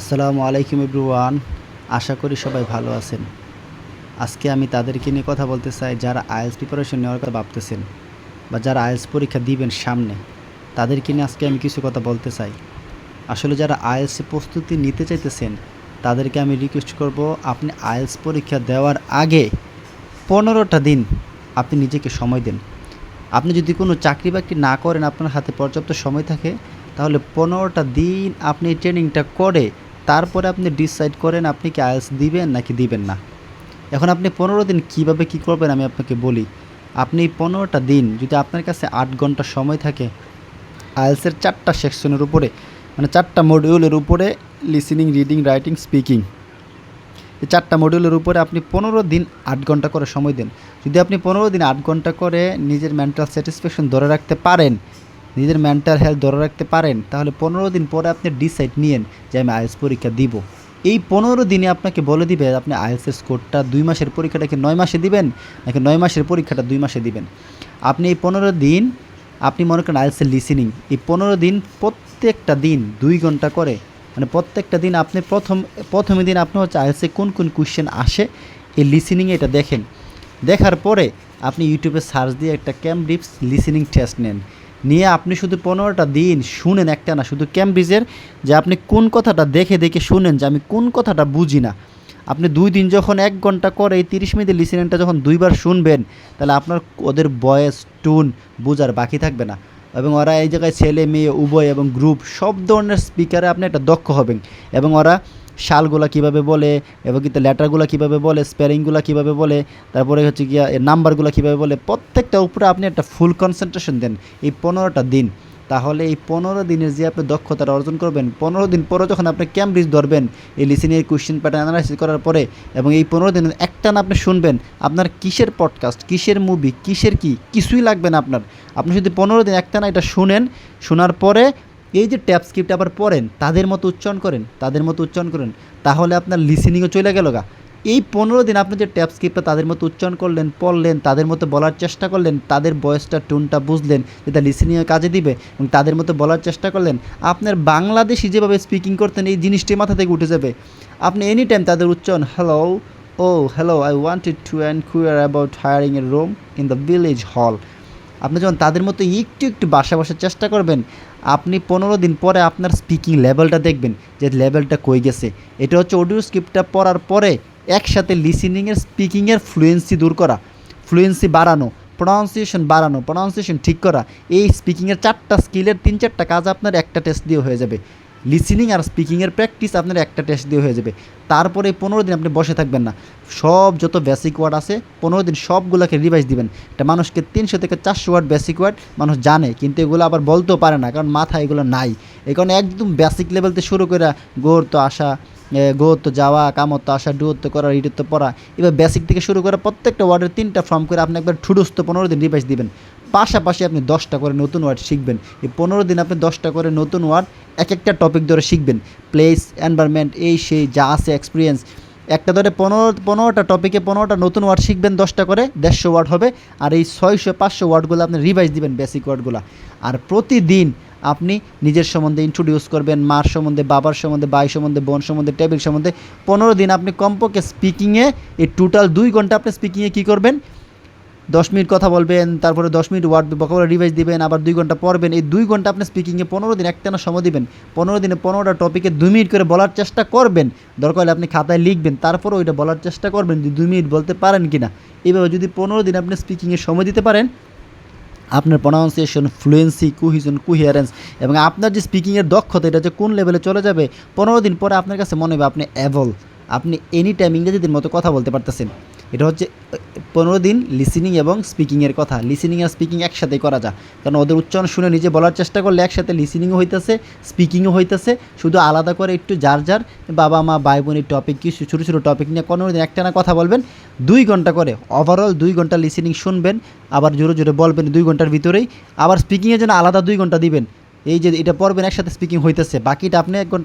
আসসালামু আলাইকুম এভরিওয়ান। আশা করি সবাই ভালো আছেন। আজকে আমি তাদেরকে নিয়ে কথা বলতে চাই যারা আইএলটিএস প্রিপারেশন নেওয়ার কথা ভাবতেছেন বা যারা আইএলটিএস পরীক্ষা দিবেন সামনে, তাদেরকে নিয়ে আজকে আমি কিছু কথা বলতে চাই। আসলে যারা আইএলটিএস প্রস্তুতি নিতে চাইতেছেন তাদেরকে আমি রিকোয়েস্ট করব, আপনি আইএলটিএস পরীক্ষা দেওয়ার আগে 15টা দিন আপনি নিজেকে সময় দেন। আপনি যদি কোনো চাকরি বাকরি না করেন, আপনার হাতে পর্যাপ্ত সময় থাকে, তাহলে 15টা দিন আপনি ট্রেনিংটা করে তারপরে আপনি ডিসাইড করেন আপনি কি আইএলটিএস দিবেন নাকি দিবেন না। এখন আপনি 15 দিন কীভাবে কী করবেন আমি আপনাকে বলি। আপনি 15টা দিন যদি আপনার কাছে 8 ঘন্টা সময় থাকে, আইএলটিএসের 4টা সেকশনের উপরে, মানে 4টা মডিউলের উপরে, লিসেনিং, রিডিং, রাইটিং, স্পিকিং, এই 4টা মডিউলের উপরে আপনি 15 দিন 8 ঘন্টা করে সময় দেন। যদি আপনি 15 দিন 8 ঘন্টা করে নিজের মেন্টাল স্যাটিসফ্যাকশন ধরে রাখতে পারেন, নিজের মেন্টাল হেলথ ধরে রাখতে পারেন, তাহলে 15 দিন পরে আপনি ডিসাইড নিয়েন যে আমি আইএলটিএস পরীক্ষা দিব। এই 15 দিনে আপনাকে বলে দিবে আপনি আইএলটিএস স্কোরটা 2 মাসের পরীক্ষাটাকে 9 মাসে দিবেন নাকি 9 মাসের পরীক্ষাটা 2 মাসে দিবেন। আপনি এই 15 দিন, আপনি মনে করেন আইএলটিএসের লিসেনিং, এই 15 দিন প্রত্যেকটা দিন 2 ঘন্টা করে, মানে প্রত্যেকটা দিন আপনি প্রথমে দিন আপনি হচ্ছে আইএলটিএসে কোন কোন কোয়েশ্চেন আসে এই লিসেনিংয়ে এটা দেখেন। দেখার পরে আপনি ইউটিউবে সার্চ দিয়ে একটা ক্যামব্রিজ লিসেনিং টেস্ট নেন, নিয়ে আপনি শুধু 15টা দিন শুনেন, একটা না শুধু ক্যামব্রিজের, যে আপনি কোন কথাটা দেখে দেখে শুনেন যে আমি কোন কথাটা বুঝি না। আপনি 2 দিন যখন 1 ঘন্টা করে এই 30 মিনিটের লিসেনিংটা যখন 2বার শুনবেন, তাহলে আপনার ওদের ভয়েস টোন বোঝার বাকি থাকবে না। এবং ওরা এই জায়গায় ছেলে মেয়ে উভয় এবং গ্রুপ সব ধরনের স্পিকারে আপনি একটা দক্ষ হবেন। এবং ওরা শালগুলা কীভাবে বলে, এবং কিন্তু লেটারগুলো কীভাবে বলে, স্পেলিংগুলো কীভাবে বলে, তারপরে হচ্ছে গিয়া নাম্বারগুলো কীভাবে বলে, প্রত্যেকটা উপরে আপনি একটা ফুল কনসেন্ট্রেশন দেন এই 15টা দিন। তাহলে এই 15 দিনের যে আপনি দক্ষতাটা অর্জন করবেন, 15 দিন পরে যখন আপনি ক্যামব্রিজ ধরবেন এই লিসেনিং কোয়েশ্চেন প্যাটার্ন অ্যানালাইসিস করার পরে, এবং এই 15 দিন একটানা আপনি শুনবেন, আপনার কিসের পডকাস্ট, কিসের মুভি, কিসের কিছুই লাগবে না আপনার। আপনি যদি 15 দিন একটানা এটা শুনেন, শোনার পরে এই যে ট্যাপ স্ক্রিপ্ট আবার পড়েন, তাদের মতো উচ্চারণ করেন, তাহলে আপনার লিসেনিংও চলে গেল গা। এই 15 দিন আপনি যে ট্যাপ স্ক্রিপ্টটা তাদের মতো উচ্চারণ করলেন, পড়লেন, তাদের মতো বলার চেষ্টা করলেন, তাদের ভয়েসটা টোনটা বুঝলেন যেটা লিসেনিংয়ে কাজে দিবে, এবং তাদের মতো বলার চেষ্টা করলেন, আপনার বাংলাদেশি যেভাবে স্পিকিং করতেন এই জিনিসটি মাথা থেকে উঠে যাবে। আপনি এনি টাইম তাদের উচ্চারণ, hello I wanted to enquire about hiring A room in the village হল। আপনি যখন তাদের মতো একটু একটু বাসার চেষ্টা করবেন, আপনি 15 দিন পরে আপনার স্পিকিং লেভেলটা দেখবেন যে লেভেলটা কই গেছে। এটা হচ্ছে অডিও স্ক্রিপ্টটা পড়ার পরে একসাথে লিসেনিংয়ের, স্পিকিংয়ের ফ্লুয়েন্সি দূর করা, ফ্লুয়েন্সি বাড়ানো, প্রনাউন্সিয়েশন ঠিক করা। এই স্পিকিংয়ের 4টা স্কিলের 3-4টা কাজ আপনার একটা টেস্ট দিয়ে হয়ে যাবে। লিসেনিং আর স্পিকিংয়ের প্র্যাকটিস আপনার একটা টেস্ট দিয়ে হয়ে যাবে। তারপরে 15 দিন আপনি বসে থাকবেন না, সব যত বেসিক ওয়ার্ড আছে 15 দিন সবগুলোকে রিভাইজ দিবেন। এটা মানুষকে 300 থেকে 400 ওয়ার্ড বেসিক ওয়ার্ড মানুষ জানে, কিন্তু এগুলো আবার বলতেও পারে না, কারণ মাথায় এগুলো নাই। এই কারণে একদম বেসিক লেভেলতে শুরু করে গোর তো আসা, গোর তো যাওয়া, কামত তো আসা, ডুয়োর তো করা, রিডের তো পড়া, এবার বেসিক থেকে শুরু করে প্রত্যেকটা ওয়ার্ডের 3টা ফর্ম করে আপনি একবার ঠুডুস্ত 15 দিন রিভাইজ দিবেন। পাশাপাশি আপনি 10টা করে নতুন ওয়ার্ড শিখবেন। এই 15 দিন আপনি 10টা করে নতুন ওয়ার্ড এক একটা টপিক ধরে শিখবেন। প্লেস, এনভায়রনমেন্ট, এই সেই যা আছে এক্সপিরিয়েন্স, একটা ধরে 15টা টপিকে 15টা নতুন ওয়ার্ড শিখবেন, 10টা করে 150 ওয়ার্ড হবে। আর এই 600-500 ওয়ার্ডগুলো আপনি রিভাইজ দিবেন, বেসিক ওয়ার্ডগুলো। আর প্রতিদিন আপনি নিজের সম্বন্ধে ইন্ট্রোডিউস করবেন, মার সম্বন্ধে, বাবার সম্বন্ধে, ভাই সম্বন্ধে, বোন সম্বন্ধে, টেবিল সম্বন্ধে। 15 দিন আপনি কমপক্ষে স্পিকিংয়ে, এই টোটাল 2 ঘন্টা আপনি স্পিকিংয়ে কী করবেন, 10 মিনিট কথা বলবেন, তারপরে 10 মিনিট ওয়ার্ড ভোকাবুলারি রিভাইজ দিবেন, আবার 2 ঘন্টা পড়বেন। এই 2 ঘন্টা আপনি স্পিকিংয়ে 15 দিন একটানা সময় দিবেন। 15 দিনে 15টা টপিকে 2 মিনিট করে বলার চেষ্টা করবেন। দরকার হলে আপনি খাতায় লিখবেন, তারপরে ওইটা বলার চেষ্টা করবেন যে 2 মিনিট বলতে পারেন কি না। এইভাবে যদি 15 দিন আপনি স্পিকিংয়ে সময় দিতে পারেন, আপনার প্রনাউন্সিয়েশন, ফ্লুয়েন্সি, কুহিজন, কুহিয়ারেন্স এবং আপনার যে স্পিকিংয়ের দক্ষতা, এটা যে কোন লেভেলে চলে যাবে, 15 দিন পরে আপনার কাছে মনে হবে আপনি অ্যাভল, আপনি এনি টাইম ইংরেজিদের মতো কথা বলতে পারতেছেন। এটা হচ্ছে 15 দিন লিসেনিং এবং স্পিকিংয়ের কথা। লিসেনিং আর স্পিকিং একসাথেই করা যায়, কারণ ওদের উচ্চারণ শুনে নিজে বলার চেষ্টা করলে একসাথে লিসেনিংও হইতেছে, স্পিকিংও হইতেছে। শুধু আলাদা করে একটু যার যার বাবা মা ভাই বোনের টপিক, কিছু ছোটো ছোটো টপিক নিয়ে 15 দিন একটানা কথা বলবেন। 2 ঘন্টা করে ওভারঅল 2 ঘন্টা লিসেনিং শুনবেন, আবার জোরে জোরে বলবেন 2 ঘন্টার ভিতরেই। আবার স্পিকিংয়ের জন্য আলাদা 2 ঘন্টা দিবেন। এই যে এটা পড়বেন একসাথে স্পিকিং হইতেছে, বাকিটা আপনি 1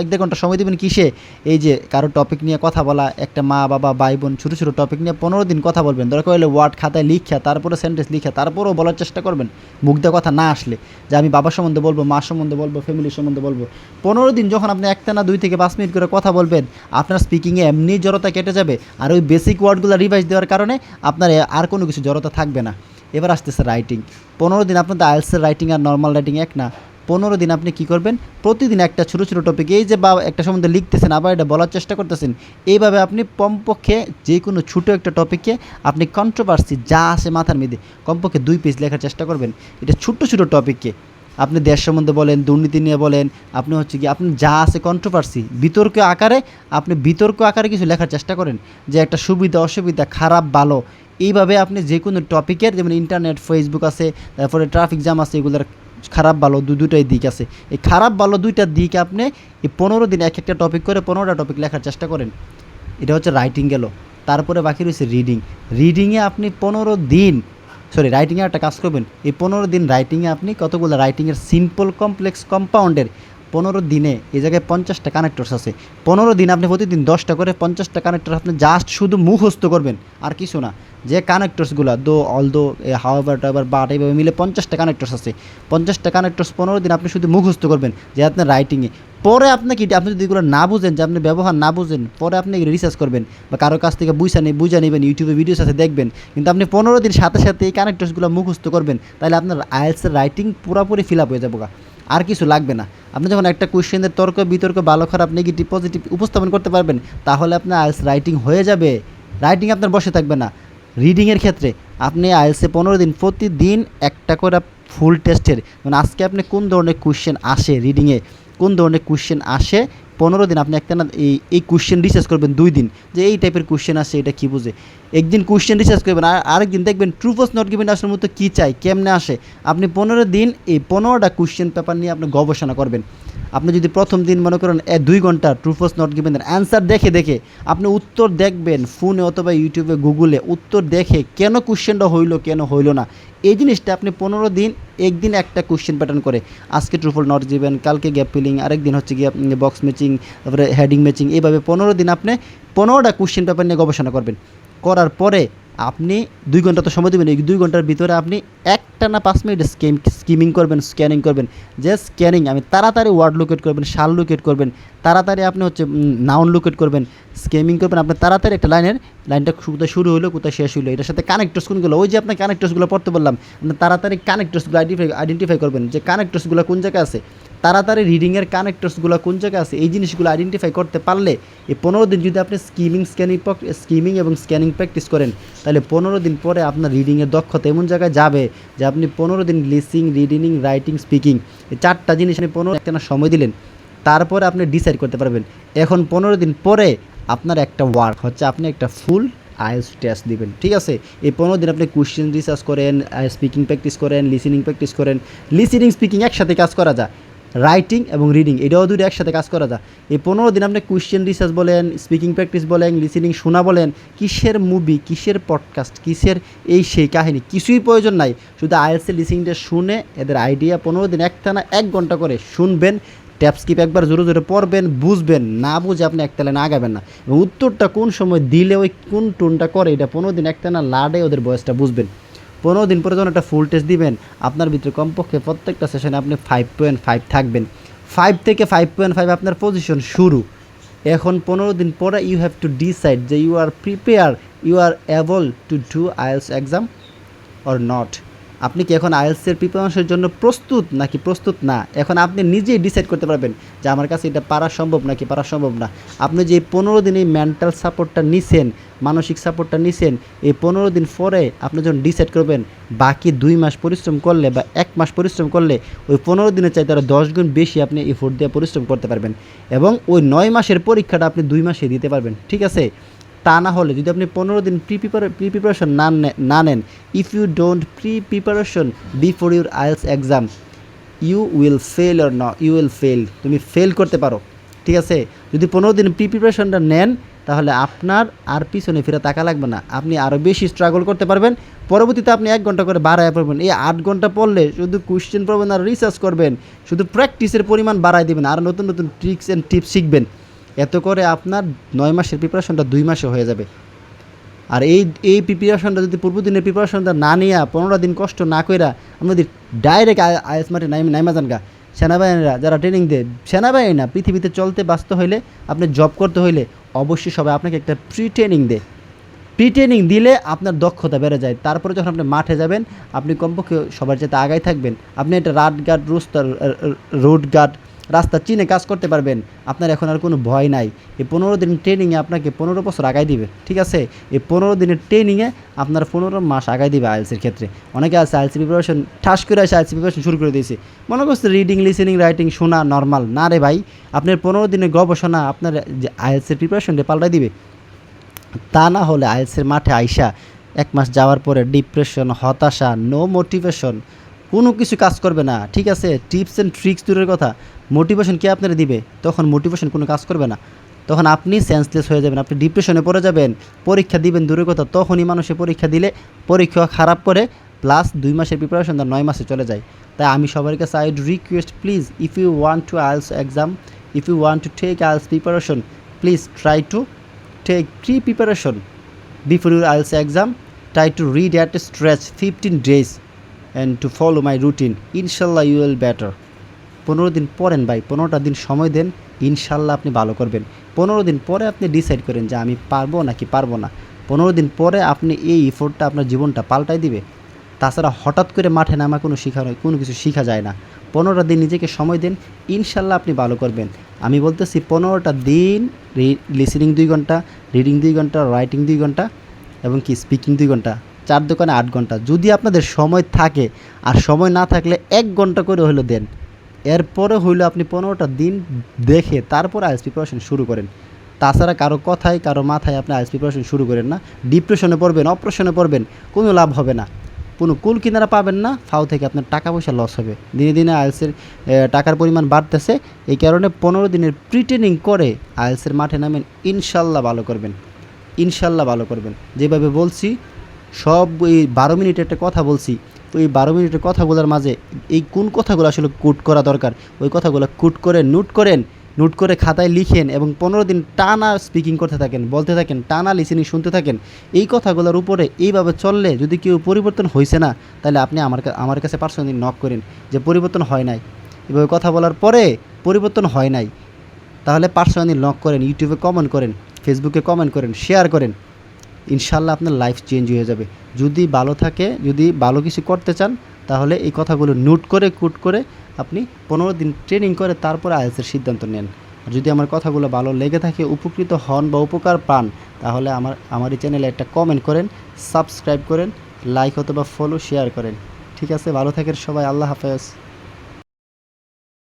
দেড় ঘন্টা সময় দেবেন কিসে, এই যে কারো টপিক নিয়ে কথা বলা, একটা মা বাবা ভাই বোন ছোটো ছোটো টপিক নিয়ে 15 দিন কথা বলবেন, দরকার হলে ওয়ার্ড খাতায় লিখা তারপরে সেন্টেন্স লিখা তারপরেও বলার চেষ্টা করবেন, মুখ দিয়ে কথা না আসলে যে আমি বাবার সম্বন্ধে বলবো, মা সম্বন্ধে বলবো, ফ্যামিলির সম্বন্ধে বলবো। 15 দিন যখন আপনি একটানা 2 থেকে 5 মিনিট করে কথা বলবেন, আপনার স্পিকিংয়ে এমনি জড়তা কেটে যাবে, আর ওই বেসিক ওয়ার্ডগুলো রিভাইজ দেওয়ার কারণে আপনার আর কোনো কিছু জড়তা থাকবে না। এবার আসতেছে রাইটিং। 15 দিন আপনার আইএলটিএস রাইটিং আর নর্মাল রাইটিং এক না। 15 দিন আপনি কী করবেন, প্রতিদিন একটা ছোটো ছোটো টপিক, এই যে বা একটা সম্বন্ধে লিখতেছেন আবার এটা বলার চেষ্টা করতেছেন, এইভাবে আপনি কমপক্ষে যে কোনো ছোটো একটা টপিকে আপনি কন্ট্রোভার্সি যা আসে মাথার মধ্যে কমপক্ষে 2 পেজ লেখার চেষ্টা করবেন। এটা ছোটো ছোটো টপিককে আপনি দেশ সম্বন্ধে বলেন, দুর্নীতি নিয়ে বলেন, আপনি হচ্ছে কি আপনি যা আছে কন্ট্রোভার্সি বিতর্ক আকারে, আপনি বিতর্ক আকারে কিছু লেখার চেষ্টা করেন, যে একটা সুবিধা অসুবিধা খারাপ ভালো, এইভাবে আপনি যে কোনো টপিকের, যেমন ইন্টারনেট ফেসবুক আছে, তারপরে ট্রাফিক জ্যাম আছে, এগুলোর খারাপ ভালো দুটাই দিক আছে, এই খারাপ ভালো দুইটা দিক আপনি এই 15 দিন এক একটা টপিক করে 15টা টপিক লেখার চেষ্টা করেন। এটা হচ্ছে রাইটিং গেল। তারপরে বাকি রয়েছে রিডিং। রিডিংয়ে আপনি 15 দিন, রাইটিংয়ে একটা কাজ করবেন, এই 15 দিন রাইটিংয়ে আপনি কতগুলো রাইটিংয়ের সিম্পল কমপ্লেক্স কম্পাউন্ডের 15 দিনে এই জায়গায় 50টা কানেক্টরস আছে। 15 দিন আপনি প্রতিদিন 10টা করে 50টা কানেক্টর আপনি জাস্ট শুধু মুখস্থ করবেন, আর কিছু না। যে কানেক্টরসগুলো দো হাওয়ার টাইবার বাট এইভাবে মিলে 50টা কানেক্টরস আছে। 50টা কানেক্টরস 15 দিন আপনি শুধু মুখস্থ করবেন, যে আপনার রাইটিংয়ে। পরে আপনি যদি এগুলো না বুঝেন, যে আপনি ব্যবহার না বুঝেন, পরে আপনি রিসার্চ করবেন বা কারোর কাছ থেকে বুঝা নেবেন, ইউটিউবে ভিডিওস আছে দেখবেন, কিন্তু আপনি 15 দিন সাথে সাথে এই কানেক্টরসগুলো মুখস্থ করবেন, তাহলে আপনার আইএলটিএসের রাইটিং পুরোপুরি ফিল আপ হয়ে যাবে, আর কিছু লাগবে না। আপনি যখন একটা কোয়েশ্চেনের তর্ক বিতর্ক ভালো খারাপ নেগেটিভ পজিটিভ উপস্থাপন করতে পারবেন, তাহলে আপনার আইএলটিএস রাইটিং হয়ে যাবে, রাইটিং আপনার বসে থাকবে না। রিডিংয়ের ক্ষেত্রে আপনি আইএলটিএসে 15 দিন প্রতিদিন একটা করে ফুল টেস্টের, মানে আজকে আপনি কোন ধরনের কোয়েশ্চেন আসে রিডিংয়ে, কোন ধরনের কোয়েশ্চেন আসে, 15 দিন আপনি একটা না এই কোয়েশ্চেন রিসার্চ করবেন 2 দিন, যে এই টাইপের কোয়েশ্চেন আসে এটা কী বুঝে, একদিন কোয়েশ্চেন রিসার্চ করবেন, আর আরেকদিন দেখবেন ট্রু ফলস নট গিভেন আসার মতো কী চাই, কেমনে আসে। আপনি 15 দিন এই 15টা কোয়েশ্চেন পেপার নিয়ে আপনি গবেষণা করবেন। আপনি যদি প্রথম দিন মনে করেন 2 ঘন্টা true false not given answer দেখে আপনি উত্তর দেখবেন ফোনে অথবা ইউটিউবে গুগলে, উত্তর দেখে কেন কোয়েশ্চেনটা হইলো কেন হইলো না, এই জিনিসটা আপনি 15 দিন একদিন একটা কোয়েশ্চেন প্যাটার্ন করে, আজকে ট্রু ফলস নট গিভেন, কালকে গ্যাপ ফিলিং, আরেকদিন হচ্ছে গিয়ে বক্স ম্যাচিং, তারপরে হেডিং ম্যাচিং, এইভাবে 15 দিন আপনি 15টা কোয়েশ্চেন পেপার নিয়ে গবেষণা করবেন। করার পরে আপনি 2 ঘন্টা তো সময় দেবেন, এই 2 ঘন্টার ভিতরে আপনি একটানা 5 মিনিট স্কিমিং করবেন, স্ক্যানিং করবেন। যে স্ক্যানিং আমি তাড়াতাড়ি ওয়ার্ড লোকেট করবেন, শাল লোকেট করবেন, তাড়াতাড়ি আপনি হচ্ছে নাউন লোকেট করবেন, স্ক্যামিং করবেন। আপনি তাড়াতাড়ি একটা লাইনটা কোথায় শুরু হলো কোথায় শেষ হলো, এটার সাথে কানেক্টরস কোনগুলো, ওই যে আপনার কানেক্টরসগুলো পড়তে বললাম, আপনি তাড়াতাড়ি কানেক্টরসগুলো আইডেন্টিফাই করবেন, যে কানেক্টরসগুলো কোন জায়গায় আছে, তাড়াতাড়ি রিডিংয়ের কানেক্টরসগুলো কোন জায়গায় আছে, এই জিনিসগুলো আইডেন্টিফাই করতে পারলে এই 15 দিন যদি আপনি স্কিমিং এবং স্ক্যানিং প্র্যাকটিস করেন, তাহলে 15 দিন পরে আপনার রিডিংয়ের দক্ষতা এমন জায়গায় যাবে যে আপনি 15 দিন লিসিং, রিডিং, রাইটিং, স্পিকিং এই 4টা জিনিস আপনি 15 একটা সময় দিলেন, তারপরে আপনি ডিসাইড করতে পারবেন। এখন 15 দিন পরে আপনার একটা ওয়ার্ক হচ্ছে আপনি একটা ফুল আইএলটিএস টেস্ট দিবেন, ঠিক আছে। এই 15 দিন আপনি কোয়েশ্চেন রিসার্চ করেন, স্পিকিং প্র্যাকটিস করেন, লিসেনিং প্র্যাকটিস করেন। লিসেনিং স্পিকিং একসাথে কাজ করা যায়, রাইটিং এবং রিডিং এটাও দুটো একসাথে কাজ করা যায়। এই 15 দিন আপনি কোয়েশ্চেন রিসার্চ বলেন, স্পিকিং প্র্যাকটিস বলেন, লিসেনিং শোনা বলেন, কিসের মুভি, কিসের পডকাস্ট, কিসের এই সেই কাহিনী কিছুই প্রয়োজন নাই, শুধু আইএলটিএস লিসেনিংটা শুনে এদের আইডিয়া 15 দিন একটানা 1 ঘন্টা করে শুনবেন, ট্যাপ স্কিপ একবার জোরে জোরে পড়বেন, বুঝবেন, না বুঝে আপনি একটা লাইনে আগাবেন না, এবং উত্তরটা কোন সময় দিলে ওই কোন টোনটা করে এটা 15 দিন একটানা লাডে ওদের বয়সটা বুঝবেন। 15 দিন পরে যখন একটা ফুল টেস্ট দিবেন, আপনার ভিতরে কমপক্ষে প্রত্যেকটা সেশনে আপনি 5.5 থাকবেন। 5 থেকে 5.5 আপনার পজিশন শুরু। এখন 15 দিন পরে ইউ হ্যাভ টু ডিসাইড যে you are prepare, you are able to do IELTS exam or not. আপনি কি এখন আইএলটিএসের প্রিপারেশনের জন্য প্রস্তুত নাকি প্রস্তুত না, এখন আপনি নিজেই ডিসাইড করতে পারবেন যে আমার কাছে এটা পারা সম্ভব নাকি পারা সম্ভব না। আপনি যে 15 দিন এই মেন্টাল সাপোর্টটা নিছেন, মানসিক সাপোর্টটা নিছেন, এই 15 দিন পরে আপনি যখন ডিসাইড করবেন, বাকি 2 মাস পরিশ্রম করলে বা 1 মাস পরিশ্রম করলে ওই 15 দিনের চাইতে আরও 10 গুণ বেশি আপনি এফোর্ট দিয়ে পরিশ্রম করতে পারবেন, এবং ওই 9 মাসের পরীক্ষাটা আপনি 2 মাসে দিতে পারবেন, ঠিক আছে। তা না হলে যদি আপনি 15 দিন প্রিপারেশন না নেন, if you don't preparation before your IELTS exam, you will fail or not, you will fail, তুমি ফেল করতে পারো, ঠিক আছে। যদি 15 দিন প্রিপারেশনটা নেন, তাহলে আপনার আর পিছনে ফিরে তাকা লাগবে না, আপনি আরও বেশি স্ট্রাগল করতে পারবেন। পরবর্তীতে আপনি 1 ঘন্টা করে বাড়ায় পড়বেন। এই 8 ঘন্টা পড়লে শুধু কোয়েশ্চেন পড়বেন আর রিসার্চ করবেন, শুধু প্র্যাকটিসের পরিমাণ বাড়ায় দেবেন আর নতুন নতুন ট্রিক্স অ্যান্ড টিপস শিখবেন। এত করে আপনার 9 মাসের প্রিপারেশনটা 2 মাসে হয়ে যাবে। আর এই প্রিপারেশনটা যদি পূর্বদিনের প্রিপারেশনটা না নিয়ে 15 দিন কষ্ট না কইরা আপনি যদি ডাইরেক্ট আইএলটিএস মাঠে নাইমা যান গা, সেনাবাহিনীরা যারা ট্রেনিং দেয়, সেনাবাহিনী না, পৃথিবীতে চলতে বাঁচতে হইলে, আপনি জব করতে হইলে অবশ্যই সবাই আপনাকে একটা প্রি ট্রেনিং দেয়। প্রি ট্রেনিং দিলে আপনার দক্ষতা বেড়ে যায়। তারপরে যখন আপনি মাঠে যাবেন, আপনি কমপক্ষে সবার চাইতে আগাই থাকবেন। আপনি একটা রোড গার্ড রাস্তা চিনে কাজ করতে পারবেন। আপনার এখন আর কোনো ভয় নাই। এই 15 দিন ট্রেনিংয়ে আপনাকে 15 বছর আগাই দিবে, ঠিক আছে? এই 15 দিনের ট্রেনিংয়ে আপনার 15 মাস আগাই দিবে আইএলটিএসের ক্ষেত্রে। অনেকে আছে আইএলটিএস প্রিপারেশন ঠাস করে আসে আইএলটিএস প্রিপারেশন শুরু করে দিয়েছে, মনে করছে রিডিং, লিসেনিং, রাইটিং শোনা নর্মাল। না রে ভাই, আপনার 15 দিনের গবেষণা আপনার যে আইএলটিএসের প্রিপারেশনটা পাল্টাই দিবে। তা না হলে আইএলটিএসের মাঠে আইসা 1 মাস যাওয়ার পরে ডিপ্রেশন, হতাশা, নো মোটিভেশন, কোনো কিছু কাজ করবে না, ঠিক আছে? টিপস অ্যান্ড ট্রিক্স দূরের কথা, মোটিভেশন কে আপনারা দিবে? তখন মোটিভেশন কোনো কাজ করবে না। তখন আপনি সেন্সলেস হয়ে যাবেন, আপনি ডিপ্রেশনে পড়ে যাবেন। পরীক্ষা দিবেন দূরের কথা, তখনই মানুষে পরীক্ষা দিলে পরীক্ষা খারাপ করে প্লাস 2 মাসের প্রিপারেশন 9 মাসে চলে যায়। তাই আমি সবার কাছে I request, please, if you want to IELTS exam, if you want to take IELTS preparation, please try to take pre-preparation before your IELTS exam. Try to read at a stretch 15 days and to follow my routine. Inshallah you will better. 15 দিন পড়েন ভাই, 15টা দিন সময় দেন, ইনশাল্লাহ আপনি ভালো করবেন। 15 দিন পরে আপনি ডিসাইড করেন যে আমি পারবো নাকি পারবো না। 15 দিন পরে আপনি এই এফোর্টটা আপনার জীবনটা পাল্টাই দিবে। তাছাড়া হঠাৎ করে মাঠে নামা কোনো কিছু শেখা যায় না। 15টা দিন নিজেকে সময় দেন, ইনশাল্লাহ আপনি ভালো করবেন। আমি বলতেছি 15টা দিন লিসেনিং 2 ঘন্টা, রিডিং 2 ঘন্টা, রাইটিং 2 ঘন্টা এবং কি স্পিকিং 2 ঘন্টা, 4 দোকানে 8 ঘন্টা। যদি আপনাদের সময় থাকে, আর সময় না থাকলে 1 ঘন্টা করে হইলো দেন। এরপরে হইলো আপনি 15টা দিন দেখে তারপর আইএলটিএস প্রিপারেশন শুরু করেন। তাছাড়া কারো কথায়, কারো মাথায় আপনি আইএলটিএস প্রিপারেশন শুরু করেন না। ডিপ্রেশনে পড়বেন, অপারেশনে পড়বেন, কোনো লাভ হবে না। কোনো কুল কিনারা পাবেন না, ফাও থেকে আপনার টাকা পয়সা লস হবে। দিনে দিনে আইএলটিএসের টাকার পরিমাণ বাড়তেছে। এই কারণে 15 দিনের প্রি ট্রেনিং করে আইএলটিএসের মাঠে নামেন, ইনশাল্লাহ ভালো করবেন, ইনশাল্লাহ ভালো করবেন। যেভাবে বলছি সব এই 12 মিনিটের একটা কথা বলছি, তো এই 12 মিনিটের কথাগুলোর মাঝে এই কোন কথাগুলো আসলে কোট করা দরকার, ওই কথাগুলো কোট করে নোট করে খাতায় লিখেন এবং 15 দিন টানা স্পিকিং করতে থাকেন, বলতে থাকেন, টানা লিসেনিং শুনতে থাকেন। এই কথাগুলোর উপরে এইভাবে চললে যদি কেউ পরিবর্তন হয়েছে না, তাহলে আপনি আমার কাছে পার্সোনালি নক করেন যে পরিবর্তন হয় নাই। এভাবে কথা বলার পরে পরিবর্তন হয় নাই, তাহলে পার্সোনালি নক করেন, ইউটিউবে কমেন্ট করেন, ফেসবুকে কমেন্ট করেন, শেয়ার করেন। ইনশাল্লাহ আপনার লাইফ চেঞ্জ হয়ে যাবে। যদি ভালো থাকে, যদি ভালো কিছু করতে চান, তাহলে এই কথাগুলো নোট করে কুট করে আপনি 15 দিন ট্রেনিং করে তারপর আইএলটিএসের সিদ্ধান্ত নেন। আর যদি আমার কথাগুলো ভালো লেগে থাকে, উপকৃত হন বা উপকার পান, তাহলে আমার এই চ্যানেলে একটা কমেন্ট করেন, সাবস্ক্রাইব করেন, লাইক অথবা ফলো শেয়ার করেন। ঠিক আছে, ভালো থাকেন সবাই, আল্লাহ হাফেজ।